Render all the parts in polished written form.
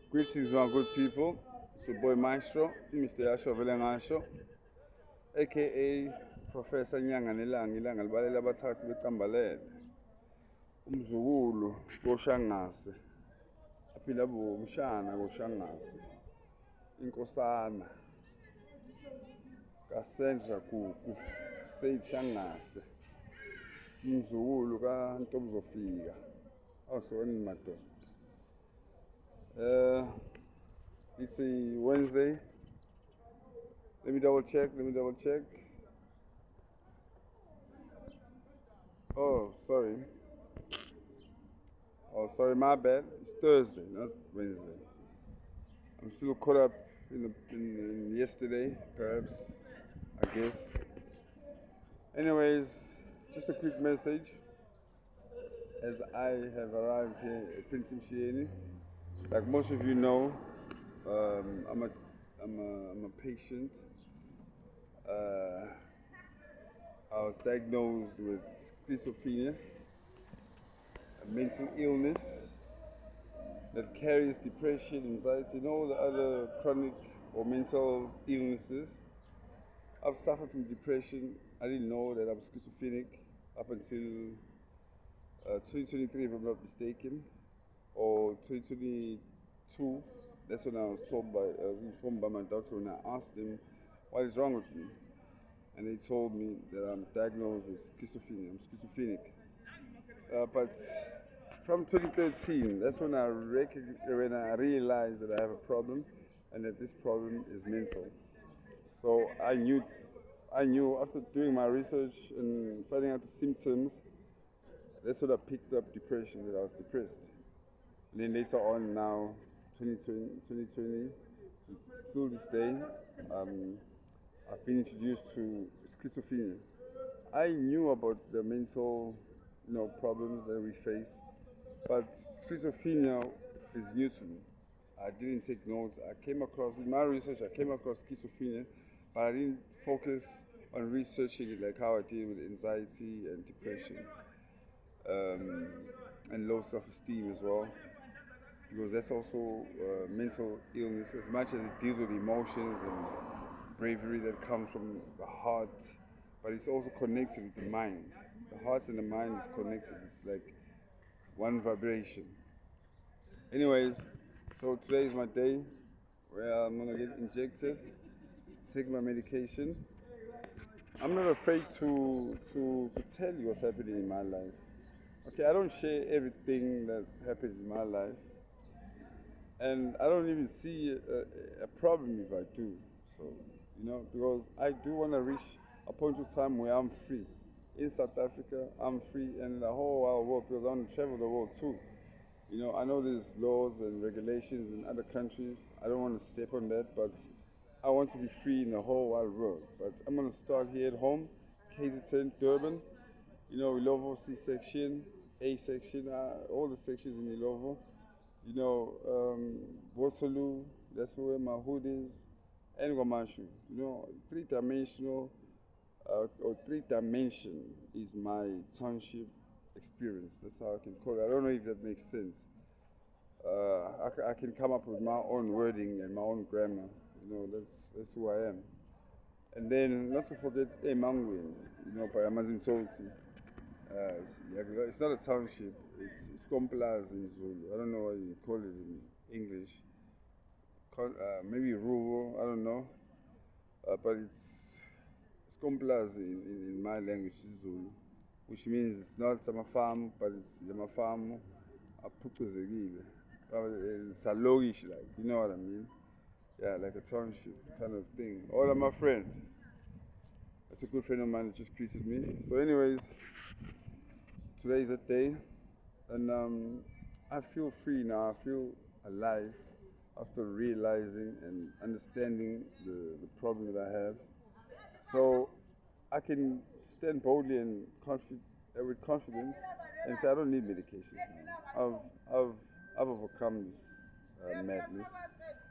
Greetings, my good people. It's your boy Maestro, Mr. Yasho Velengasho, aka Professor Nyanga Nilanga Ilanga Libalela Abathathi Becambalele. Umzukulu koShangase. Aphila umshana koShangase. Inkosana. Kasenja Kuku. Seyishangase. Umzukulu kaNtobuzofika. Awusoni madoda. It's a Wednesday. Let me double check. Oh, sorry, my bad. It's Thursday, not Wednesday. I'm still caught up in yesterday, perhaps, I guess. Anyways, just a quick message. As I have arrived here at Prince Mshieni, like most of you know, I'm a patient. I was diagnosed with schizophrenia, a mental illness that carries depression, anxiety, and all the other chronic or mental illnesses. I've suffered from depression. I didn't know that I was schizophrenic up until 2023, if I'm not mistaken, or 2022. That's when I was informed by my doctor when I asked him what is wrong with me, and they told me that I'm diagnosed with schizophrenia. I'm schizophrenic. But from 2013, that's when I realized that I have a problem, and that this problem is mental. So I knew after doing my research and finding out the symptoms, that's when I picked up depression, that I was depressed. And then later on now, 2020 till this day, I've been introduced to schizophrenia. I knew about the mental, problems that we face, but schizophrenia is new to me. I didn't take notes. In my research, I came across schizophrenia, but I didn't focus on researching it, like how I deal with anxiety and depression, and low self-esteem as well, because that's also mental illness. As much as it deals with emotions and bravery that comes from the heart, but it's also connected with the mind. The heart and the mind is connected. It's like one vibration. Anyways, so today is my day where I'm gonna get injected, take my medication. I'm not afraid to tell you what's happening in my life. Okay, I don't share everything that happens in my life, and I don't even see a problem if I do. So, because I do want to reach a point of time where I'm free. In South Africa, I'm free, and in the whole wide world, because I want to travel the world too. I know there's laws and regulations in other countries. I don't want to step on that, but I want to be free in the whole wide world. But I'm going to start here at home, KZN, Durban. Ilovo C section, A section, all the sections in Ilovo. Waterloo, that's where my hood is, and Gomashu. Three-dimensional, or three-dimension is my township experience. That's how I can call it. I don't know if that makes sense. I can come up with my own wording and my own grammar. That's who I am. And then, not to forget Emangwen, by Amazon Toti. It's not a township, it's Komplaza in Zulu. I don't know what you call it in English. Maybe rural, I don't know. But it's Komplaza in my language, Zulu, which means it's not farm, but it's farm apukuzekile. It's a logish, like, you know what I mean? Yeah, like a township kind of thing. All of my friend. That's a good friend of mine that just greeted me. So anyways, today is that day, and I feel free now. I feel alive after realizing and understanding the problem that I have. So I can stand boldly and with confidence and say I don't need medications now. I've overcome this madness,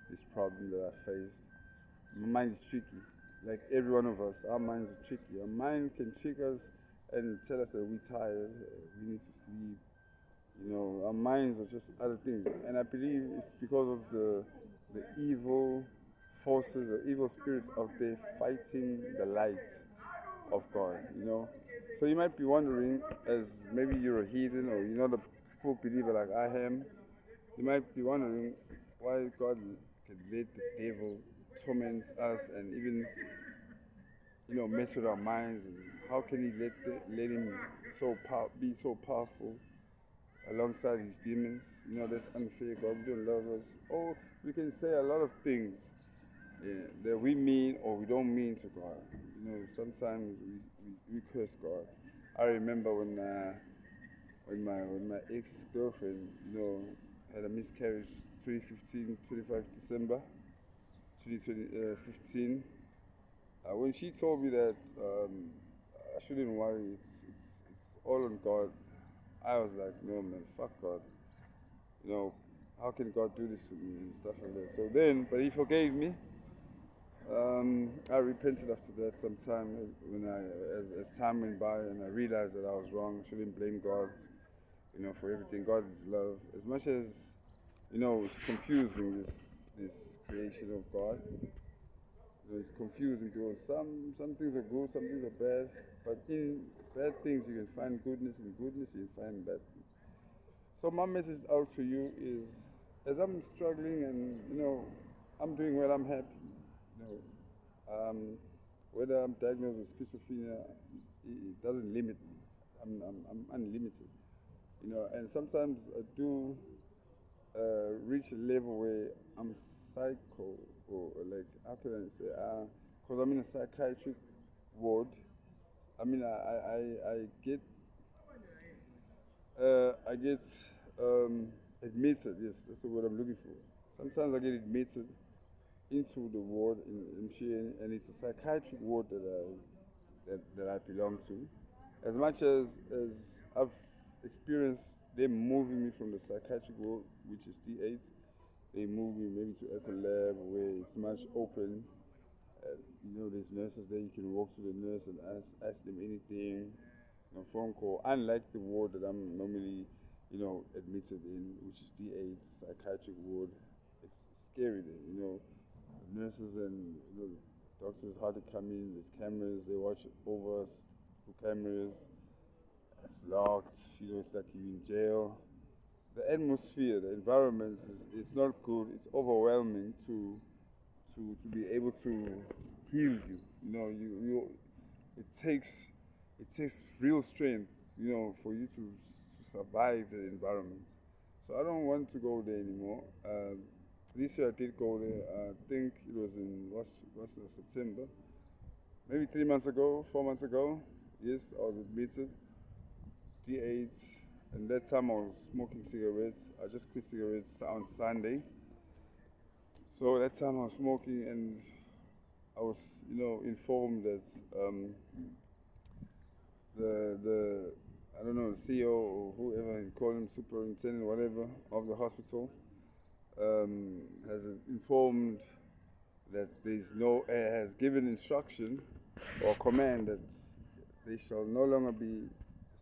this problem that I face. My mind is tricky. Like every one of us, our minds are tricky. Our mind can trick us and tell us that we're tired, we need to sleep, Our minds are just other things, and I believe it's because of the evil forces, the evil spirits out there fighting the light of God. So you might be wondering, as maybe you're a heathen or you're not a full believer like I am, you might be wondering why God can let the devil torment us and even mess with our minds, and how can he let him be so powerful alongside his demons. That's unfair. God, you don't love us. Or we can say a lot of things that we mean or we don't mean to God. Sometimes we curse God. I remember when my ex-girlfriend, had a miscarriage 25 December 2015. When she told me that I shouldn't worry, it's all on God, I was like, no man, fuck God. How can God do this to me and stuff like that? So then, but he forgave me. I repented after that sometime when as time went by, and I realized that I was wrong. I shouldn't blame God, for everything. God is love. As much as, it's confusing, this creation of God. It's confusing because some things are good, some things are bad, but in bad things you can find goodness, in goodness you can find bad things. So my message out to you is, as I'm struggling and I'm doing well, I'm happy. Whether I'm diagnosed with schizophrenia, it doesn't limit me. I'm unlimited. And sometimes I do reach a level where I'm psycho, or like, how can I say, because I'm in a psychiatric ward. I mean, I get admitted. Yes, that's the word I'm looking for. Sometimes I get admitted into the ward in Mshien, and it's a psychiatric ward that I belong to. As much as I've experienced them moving me from the psychiatric ward, which is D8, they move me maybe to Echo Lab where it's much open. There's nurses there, you can walk to the nurse and ask them anything, phone call. Unlike the ward that I'm normally, admitted in, which is D8, psychiatric ward, it's scary there, nurses and doctors hardly come in. There's cameras, they watch over us through cameras. It's locked, it's like you're in jail. The atmosphere, the environment it's not good. It's overwhelming to be able to heal you. It takes real strength, for you to survive the environment. So I don't want to go there anymore. This year I did go there. I think it was in September, maybe 3 months ago, 4 months ago. Yes, I was admitted. D8, and that time I was smoking cigarettes. I just quit cigarettes on Sunday. So that time I was smoking, and I was, informed that the I don't know, the CEO or whoever you call him, superintendent, whatever, of the hospital, has informed that has given instruction or command that they shall no longer be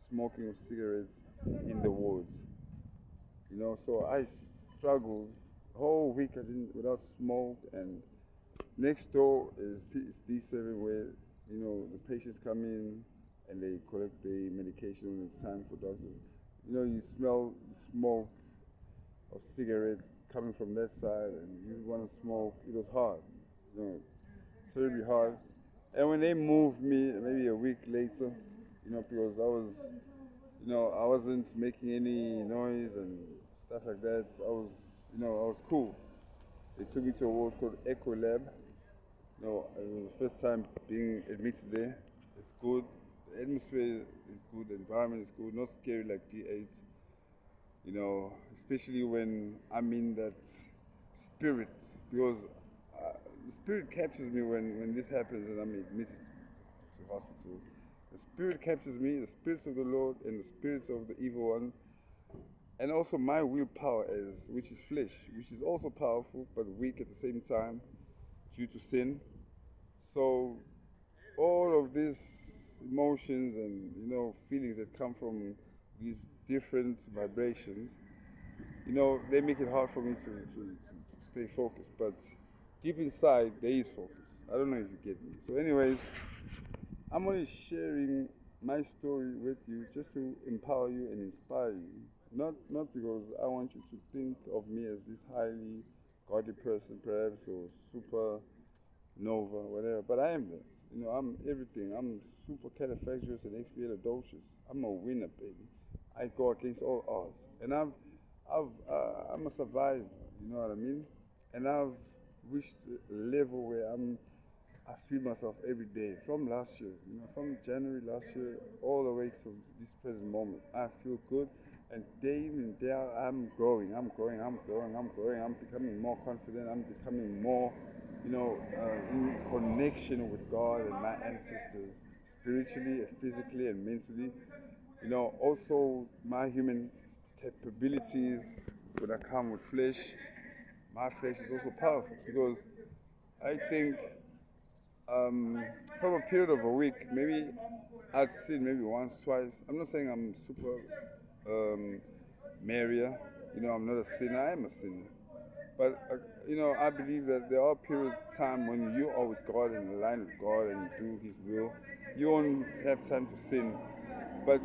smoking of cigarettes in the wards. So I struggled the whole week. I didn't without smoke, and next door is D7 where the patients come in and they collect the medication when it's time for doctors. You smell the smoke of cigarettes coming from that side, and you want to smoke. It was hard, terribly hard. And when they moved me, maybe a week later, because I wasn't making any noise and stuff like that. I was cool. They took me to a ward called Echo Lab. It was the first time being admitted there. It's good. The atmosphere is good. The environment is good. Not scary like D8. Especially when I'm in that spirit, because the spirit captures me when this happens and I'm admitted to hospital. The spirit captures me, the spirits of the Lord and the spirits of the evil one, and also my willpower, which is flesh, which is also powerful but weak at the same time due to sin. So all of these emotions and feelings that come from these different vibrations, they make it hard for me to stay focused. But deep inside, there is focus. I don't know if you get me. So, anyways, I'm only sharing my story with you just to empower you and inspire you. Not because I want you to think of me as this highly godly person, perhaps, or super nova, whatever. But I am that. I'm everything. I'm super califragious and expialidocious. I'm a winner, baby. I go against all odds, and I'm a survivor. You know what I mean? And I've reached a level where I feel myself every day from last year. From January last year all the way to this present moment. I feel good, and day in and day out, I'm growing. I'm growing. I'm growing. I'm growing. I'm becoming more confident. I'm becoming more in connection with God and my ancestors, spiritually, physically, and mentally. Also my human capabilities when I come with flesh. My flesh is also powerful because I think from a period of a week, maybe I'd sin maybe once, twice. I'm not saying I'm super Maria. I'm not a sinner. I am a sinner. But, I believe that there are periods of time when you are with God and align with God and you do His will. You won't have time to sin. But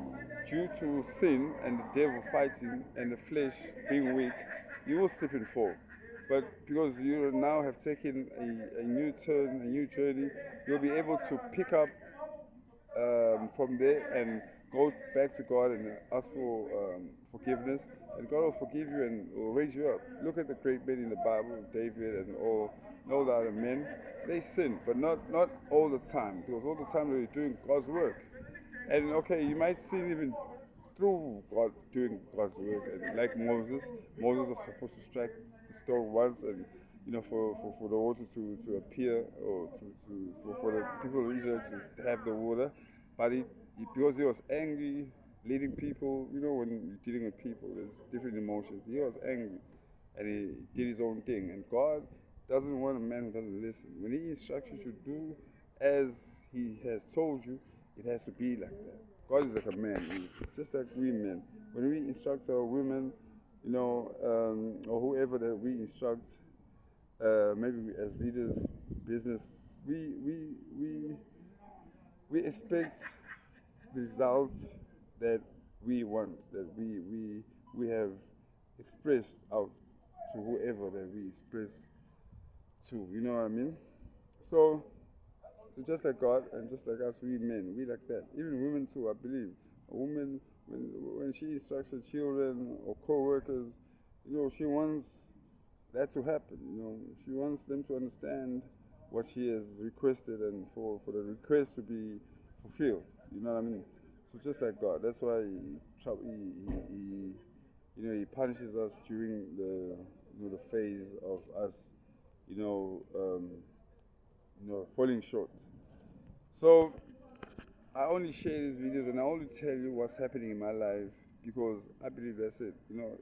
due to sin and the devil fighting and the flesh being weak, you will slip and fall. But because you now have taken a new turn, a new journey, you'll be able to pick up from there and go back to God and ask for forgiveness, and God will forgive you and will raise you up. Look at the great men in the Bible, David and all the other men. They sin, but not all the time, because all the time they're doing God's work. And okay, you might sin even through God doing God's work, and like Moses was supposed to strike the stone once, and for the water to appear, or for the people of Israel to have the water, but because he was angry, leading people. When you're dealing with people, there's different emotions. He was angry, and he did his own thing. And God doesn't want a man who doesn't listen. When He instructs you to do as He has told you, it has to be like that. God is like a man. He's just like we men. When we instruct our women, or whoever that we instruct, maybe as leaders, business, we expect the results that we want, that we have expressed out to whoever that we express to. You know what I mean? So just like God and just like us, we men, we like that. Even women too, I believe. A woman, when she instructs her children or co-workers, she wants that to happen. She wants them to understand what she has requested, and for the request to be fulfilled. You know what I mean? So just like God, that's why He punishes us during the phase of us, falling short. So I only share these videos and I only tell you what's happening in my life because I believe that's it.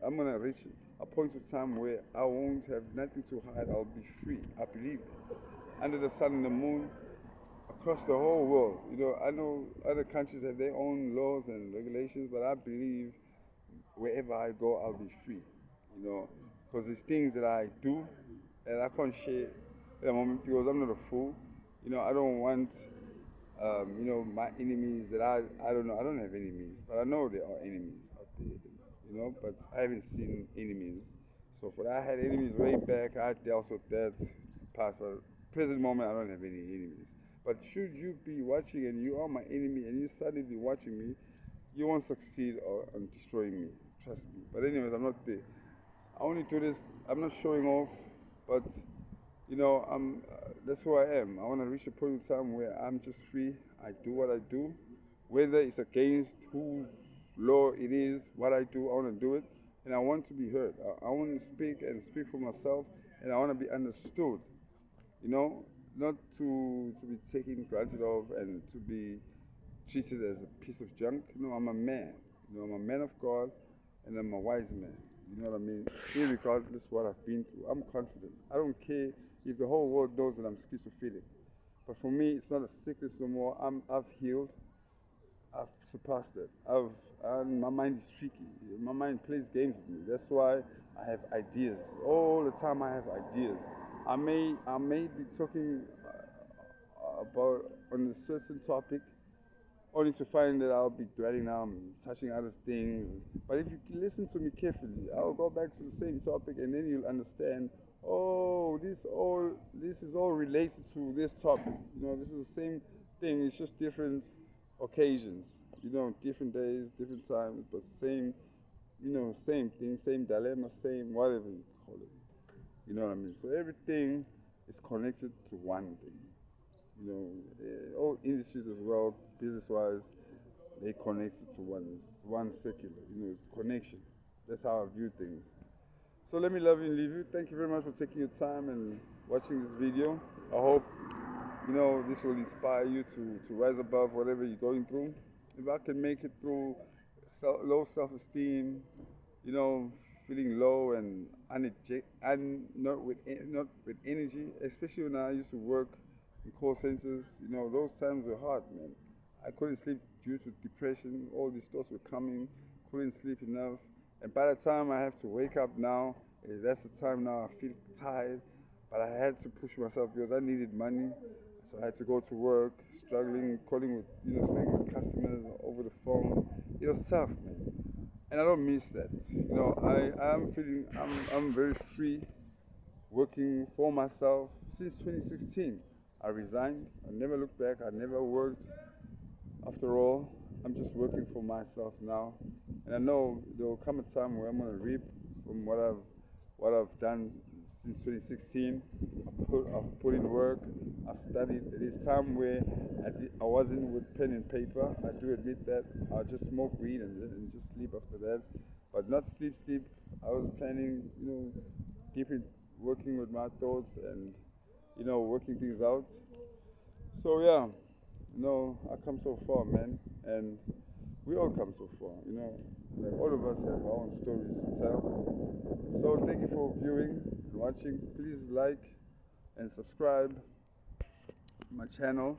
I'm gonna reach a point of time where I won't have nothing to hide. I'll be free. I believe it. Under the sun and the moon, across the whole world. I know other countries have their own laws and regulations, but I believe wherever I go, I'll be free. Because there's things that I do and I can't share at the moment because I'm not a fool. I don't want my enemies that I don't know. I don't have enemies, but I know there are enemies out there, but I haven't seen enemies. So for that, I had enemies way back. I dealt with that past, but present moment, I don't have any enemies. But should you be watching and you are my enemy and you suddenly watching me, you won't succeed on destroying me. Trust me. But anyways, I'm not there. I only do this. I'm not showing off, but that's who I am. I want to reach a point in time where I'm just free. I do what I do, whether it's against whose law it is. What I do, I want to do it, and I want to be heard. I want to speak for myself, and I want to be understood. Not to be taken granted of and to be treated as a piece of junk. No, I'm a man. I'm a man of God, and I'm a wise man. You know what I mean? Irregardless of what I've been through, I'm confident. I don't care if the whole world knows that I'm schizophrenic. But for me, it's not a sickness no more. I've healed. I've surpassed it. I've and my mind is tricky. My mind plays games with me. That's why I have ideas. All the time I have ideas. I may be talking about on a certain topic, only to find that I'll be dwelling on touching other things. But if you listen to me carefully, I'll go back to the same topic, and then you'll understand. Oh, this is all related to this topic. This is the same thing. It's just different occasions. Different days, different times, but same. Same thing, same dilemma, same whatever you call it. You know what I mean? So everything is connected to one thing. All industries as well, business-wise, they connected to one. It's one circular. It's connection. That's how I view things. So let me love you and leave you. Thank you very much for taking your time and watching this video. I hope this will inspire you to rise above whatever you're going through. If I can make it through low self-esteem, feeling low and not with energy, especially when I used to work in call centers, those times were hard, man. I couldn't sleep due to depression. All these thoughts were coming, couldn't sleep enough. And by the time I have to wake up now, that's the time now I feel tired. But I had to push myself because I needed money. So I had to go to work, struggling, calling with, speaking with customers over the phone. It was tough, man. And I don't miss that. I'm very free, working for myself since 2016. I resigned. I never looked back. I never worked. After all, I'm just working for myself now. And I know there will come a time where I'm going to reap from what I've done since 2016. I've put in work. I've studied. It is time where I wasn't with pen and paper. I do admit that. I just smoke weed and just sleep after that. But not sleep. I was planning, keeping working with my thoughts and, working things out. So yeah, I come so far, man. And we all come so far, Like all of us have our own stories to tell. So thank you for viewing and watching. Please like and subscribe to my channel,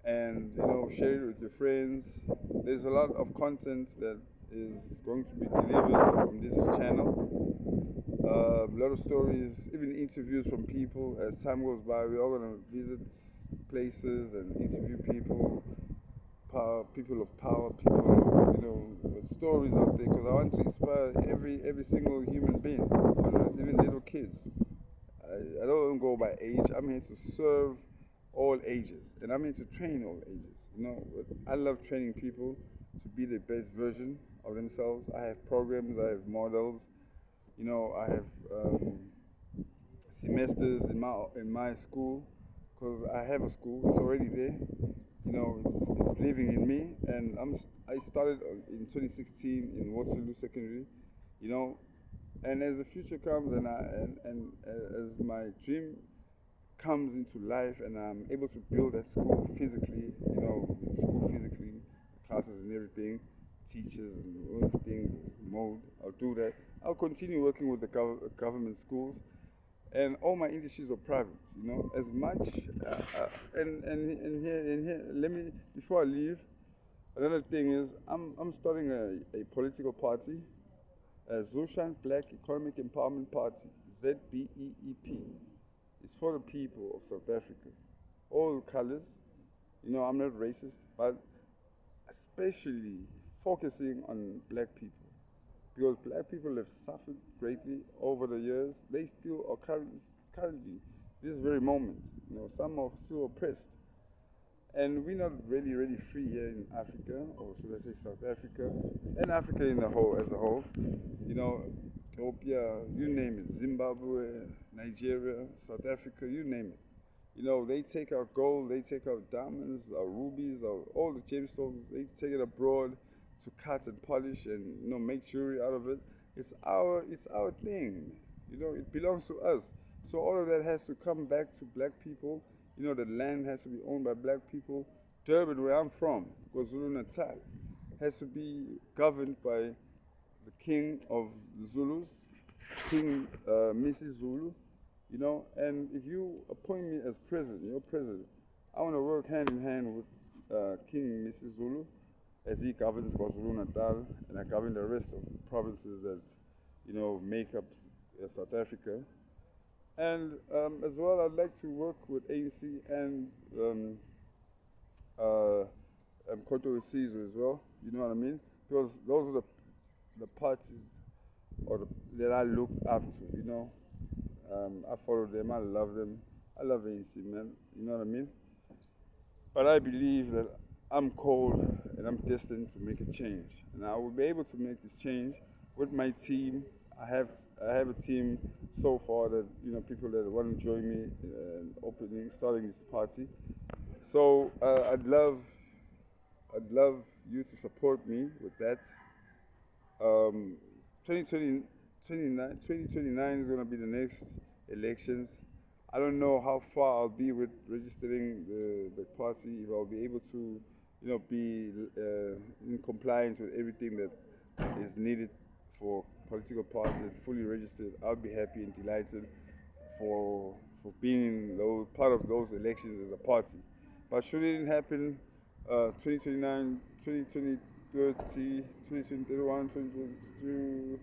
and share it with your friends. There's a lot of content that is going to be delivered on this channel. A lot of stories, even interviews from people. As time goes by, we're all going to visit places and interview people, people of power, people with stories out there, because I want to inspire every single human being, even little kids. I don't go by age. I'm here to serve all ages, and I'm here to train all ages. I love training people to be the best version of themselves. I have programs, I have models. I have semesters in my school, because I have a school. It's already there. It's living in me, and I started in 2016 in Waterloo Secondary. And as the future comes, and as my dream comes into life, and I'm able to build that school physically, classes and everything, teachers and everything, mode, I'll do that. I'll continue working with the government schools, and all my industries are private, as much. And here, let me, before I leave, another thing is I'm starting a political party, ZUSHAAN, Black Economic Empowerment Party, ZBEEP. It's for the people of South Africa, all colors. I'm not racist, but especially focusing on black people, because black people have suffered greatly over the years. They still are currently, this very moment, some are still oppressed. And we're not really free here in Africa, or should I say South Africa, and Africa as a whole. Ethiopia, you name it, Zimbabwe, Nigeria, South Africa, you name it. They take our gold, they take our diamonds, our rubies, all the gemstones, they take it abroad to cut and polish and make jewelry out of it. It's our thing. It belongs to us. So all of that has to come back to black people. The land has to be owned by black people. Durban, where I'm from, KwaZulu-Natal, has to be governed by the king of the Zulus, King Mrs. Zulu. And if you appoint me as president, your president, I want to work hand in hand with King Mrs. Zulu, as he governs KwaZulu-Natal, and I govern the rest of the provinces that, make up South Africa. And as well, I'd like to work with ANC and Koto Sizwe as well. You know what I mean? Because those are the parties that I look up to. I follow them. I love them. I love ANC, man. You know what I mean? But I believe that I'm called and I'm destined to make a change, and I will be able to make this change with my team. I have a team so far that people that want to join me starting this party. So I'd love you to support me with that. 2029 is going to be the next elections. I don't know how far I'll be with registering the party, if I'll be able to, be in compliance with everything that is needed for political parties and fully registered. I'll be happy and delighted for being part of those elections as a party. But should it happen 2029, 2020, 2031, 2022,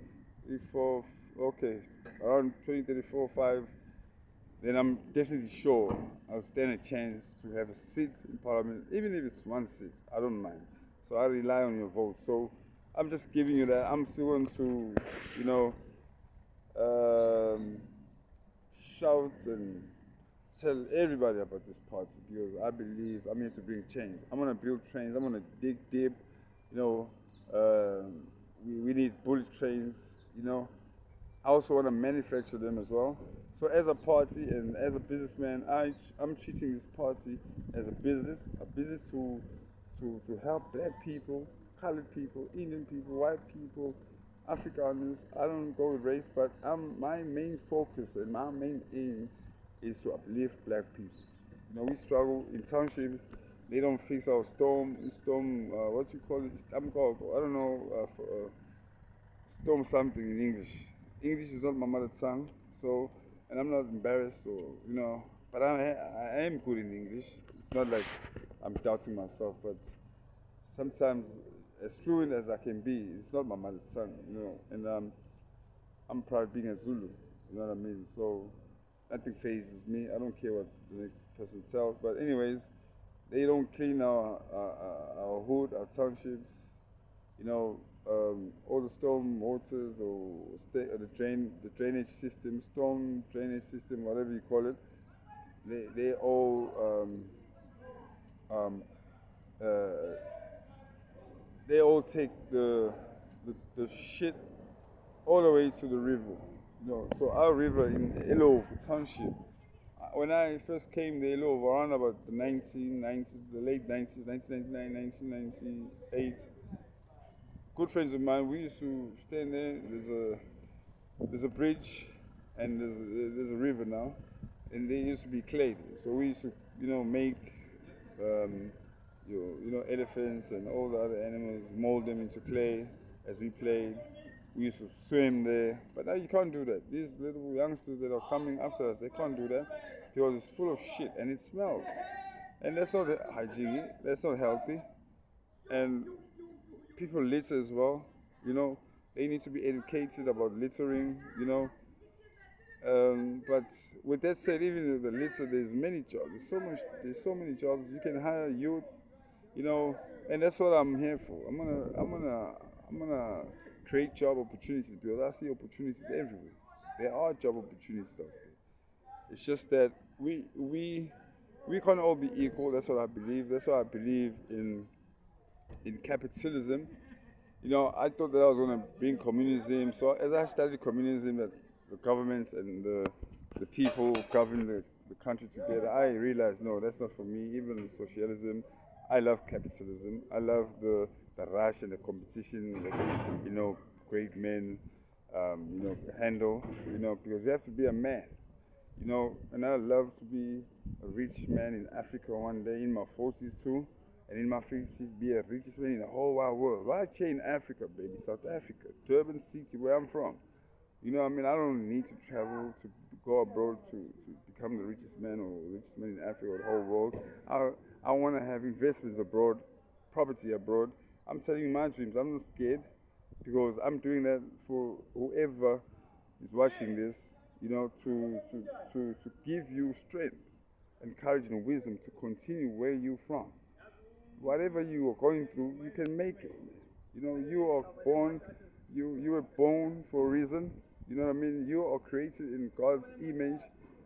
34, okay, around 2034, 5, then I'm definitely sure I'll stand a chance to have a seat in Parliament, even if it's one seat. I don't mind. So I rely on your vote. So I'm just giving you that. I'm still going to, shout and tell everybody about this party, because I believe I'm here to bring change. I'm going to build trains. I'm going to dig deep. We need bullet trains. I also want to manufacture them as well. So as a party and as a businessman, I'm treating this party as a business to help black people, colored people, Indian people, white people, Afrikaners. I don't go with race, but my main focus and my main aim is to uplift black people. We struggle in townships. They don't fix our storm, what you call it? I don't know, storm something in English. English is not my mother tongue, so, and I'm not embarrassed but I am good in English. It's not like I'm doubting myself, but sometimes, as fluent as I can be, it's not my mother tongue, and I'm proud of being a Zulu, you know what I mean? So nothing phases me. I don't care what the next person tells, but anyways, they don't clean our hood, our townships, all the storm waters or the drainage system, storm drainage system, whatever you call it. They all take the shit all the way to the river. So our river in Elo Township. When I first came to Elo around about the 1990s, the late 90s, 1999, 1998. Good friends of mine, we used to stand there. There's a bridge, and there's a river now, and they used to be clay. So we used to, make, elephants and all the other animals, mold them into clay as we played. We used to swim there, but now you can't do that. These little youngsters that are coming after us, they can't do that because it's full of shit and it smells, and that's not hygienic. That's not healthy, and people litter as well, they need to be educated about littering, but with that said, even with the litter, there's many jobs. There's so many jobs. You can hire youth, and that's what I'm here for. I'm gonna create job opportunities, because I see opportunities everywhere. There are job opportunities out there. It's just that we can't all be equal. That's what I believe. That's why I believe in capitalism. I thought that I was going to bring communism. So as I studied communism, that the government and the people govern the country together, I realized, no, that's not for me. Even socialism, I love capitalism. I love the rush and the competition that, great men, handle, because you have to be a man, and I love to be a rich man in Africa one day, in my 40s too. And in my 50s, be a richest man in the whole wide world. Right here in Africa, baby, South Africa, Durban City, where I'm from. I don't need to travel to go abroad to become the richest man or richest man in Africa or the whole world. I want to have investments abroad, property abroad, I'm telling you my dreams. I'm not scared because I'm doing that for whoever is watching this, to give you strength and courage and wisdom to continue where you're from. Whatever you are going through, you can make it. You are born, you were born for a reason. You know what I mean? You are created in God's image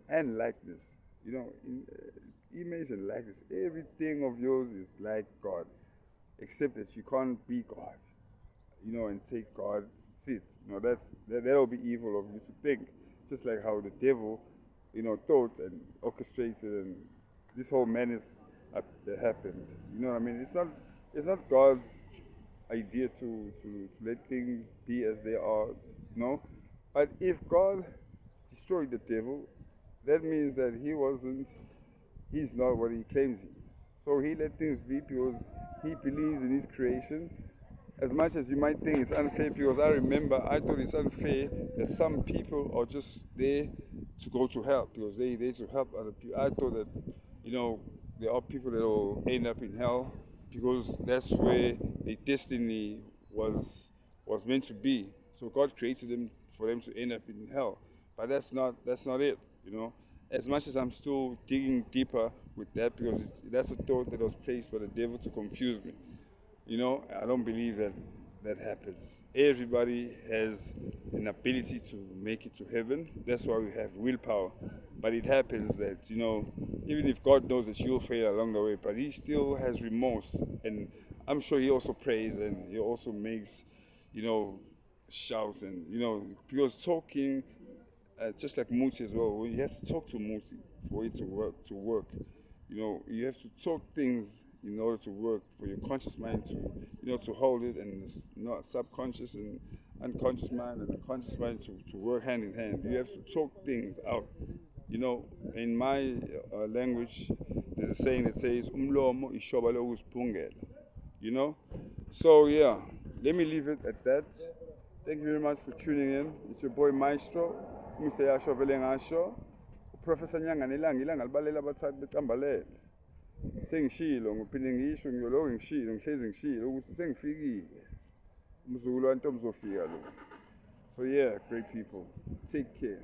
and likeness. Image and likeness. Everything of yours is like God, except that you can't be God. And take God's seat. That'll be evil of you to think. Just like how the devil, thought and orchestrated and this whole menace that happened. You know what I mean? It's not God's idea to let things be as they are, no. But if God destroyed the devil, that means that he's not what he claims he is. So he let things be because he believes in his creation. As much as you might think it's unfair, because I remember I thought it's unfair that some people are just there to go to hell because they're there to help other people. I thought that, there are people that will end up in hell because that's where their destiny was meant to be. So God created them for them to end up in hell. But that's not it. As much as I'm still digging deeper with that because that's a thought that was placed by the devil to confuse me. I don't believe that happens. Everybody has an ability to make it to heaven. That's why we have willpower. But it happens that, even if God knows that you'll fail along the way, but he still has remorse. And I'm sure he also prays and he also makes, shouts and, because talking, just like Musi as well, you have to talk to Musi for it to work. You have to talk things in order to work for your conscious mind to hold it, and not subconscious and unconscious mind and the conscious mind to work hand in hand. You have to talk things out. In my language, there's a saying that says umlomo ishoba lokusiphungela. So yeah, let me leave it at that. Thank you very much for tuning in. It's your boy Maestro. Umiseyasho vele ngasho. Professor Nyanga ilanga libalela abathathu becambalele. Sengishilo ngiphinde ngisho ngiyoloku ngishilo ngihlezi ngishilo ukuthi sengifikile. Umzukulwane ntombi uzofika lo. So yeah, great people. Take care.